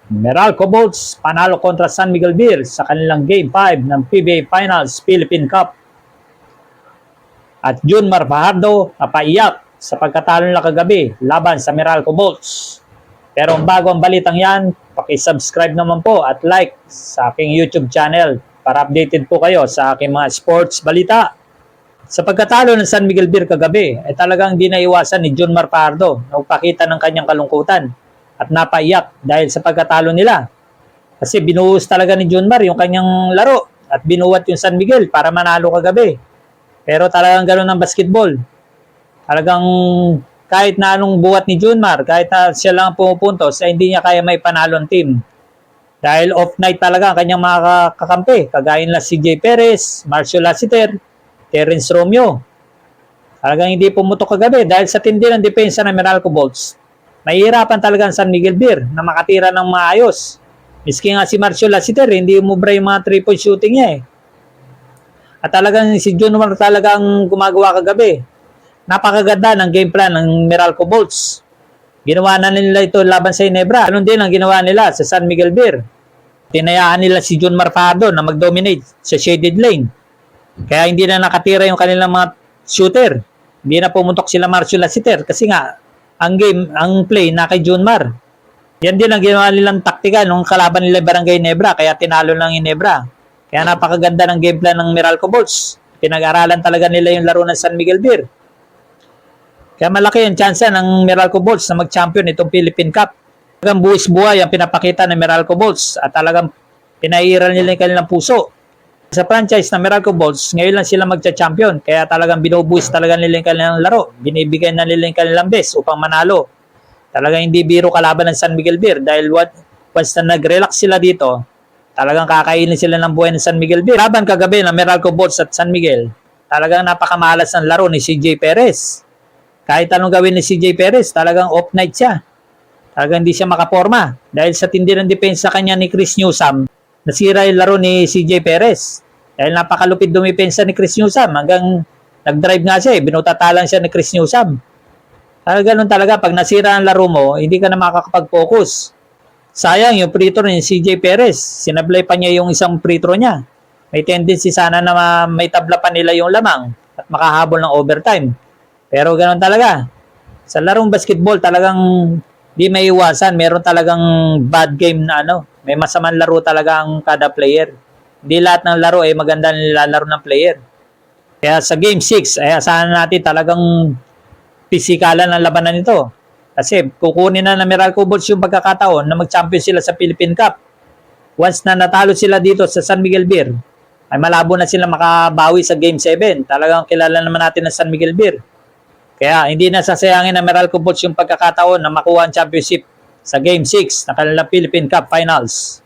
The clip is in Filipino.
Meralco Bolts panalo kontra San Miguel Beer sa kanilang Game 5 ng PBA Finals Philippine Cup. At Junmar Fajardo napaiyak sa pagkatalo nila kagabi laban sa Meralco Bolts. Pero bago ang balitang yan, paki-subscribe naman po at like sa aking YouTube channel para updated po kayo sa aking mga sports balita. Sa pagkatalo ng San Miguel Beer kagabi, ay talagang di naiwasan ni Junmar Fajardo na upakita ng kanyang kalungkutan at napaiyak dahil sa pagkatalo nila. Kasi binuhos talaga ni Junmar yung kanyang laro at binuwat yung San Miguel para manalo kagabi. Pero talagang gano'n ang basketball. Talagang kahit na anong buwat ni Junmar, kahit na siya lang pumupuntos, ay hindi niya kaya may panalo ang team. Dahil off-night talaga ang kanyang mga kakampi, kagaya na si CJ Perez, Marcio Lassiter, Terence Romeo. Talagang hindi pumutok kagabi dahil sa tindi ng depensa ng Meralco Bolts. Mahihirapan talaga ang San Miguel Beer na makatira ng maayos. Miski nga si Marcio Lassiter, hindi umubra yung mga 3-point shooting niya eh. At talagang si Junmar talagang gumagawa kagabi. Napakaganda ng game plan ng Meralco Bolts. Ginawa na nila ito laban sa Ginebra. Ganun din ang ginawa nila sa San Miguel Beer. Tinayaan nila si Junmar Fajardo na mag-dominate sa shaded lane. Kaya hindi na nakatira yung kanilang mga shooter. Hindi na pumutok sila Marcio Lassiter kasi nga ang play na kay Junmar. Yan din ang ginawa nilang taktika nung kalaban nila Barangay Ginebra, kaya tinalo ng Ginebra. Kaya napakaganda ng game plan ng Meralco Bolts. Pinag-aralan talaga nila yung laro ng San Miguel Beer. Kaya malaki ang tsansa ng Meralco Bolts na mag-champion itong Philippine Cup. Talagang buwis buhay ang pinapakita ng Meralco Bolts at talagang pinairal nila yung kanilang puso. Sa franchise ng Meralco Bolts, ngayon lang sila magcha-champion. Kaya talagang binubuwis talaga nila yung kanilang laro. Binibigay na nila yung kanilang best upang manalo. Talagang hindi biro kalaban ng San Miguel Beer dahil once na nag-relax sila dito, talagang kakainin sila ng buhay ng San Miguel Beer. Laban kagabi ng Meralco Bolts at San Miguel, talagang napakamalas ng laro ni CJ Perez. Kahit anong gawin ni CJ Perez, talagang off-night siya. Talagang hindi siya makaporma. Dahil sa tindi ng depensa kanya ni Chris Newsome, nasira yung laro ni CJ Perez. Dahil napakalupit dumipensa ni Chris Newsome. Hanggang nag-drive nga siya binutatalang siya ni Chris Newsome. Ganun talaga, pag nasira ang laro mo, hindi ka na makakapag-focus. Sayang yung free throw ni CJ Perez. Sinablay pa niya yung isang free throw niya. May tendency sana na may tabla pa nila yung lamang at makahabol ng overtime. Pero ganun talaga. Sa larong basketball, talagang di may iwasan. Meron talagang bad game na may masamang laro talaga ang kada player. Hindi lahat ng laro ay maganda nilalaro ng player. Kaya sa Game 6, ay asahan natin talagang pisikalan ang labanan nito. Kasi kukunin na ng Meralco Bolts yung pagkakataon na mag-champion sila sa Philippine Cup. Once na natalo sila dito sa San Miguel Beer, ay malabo na sila makabawi sa Game 7. Talagang kilala naman natin ng San Miguel Beer. Kaya hindi na sasayangin ng Meralco Bolts yung pagkakataon na makuha ang championship sa Game 6 ng kanilang Philippine Cup Finals.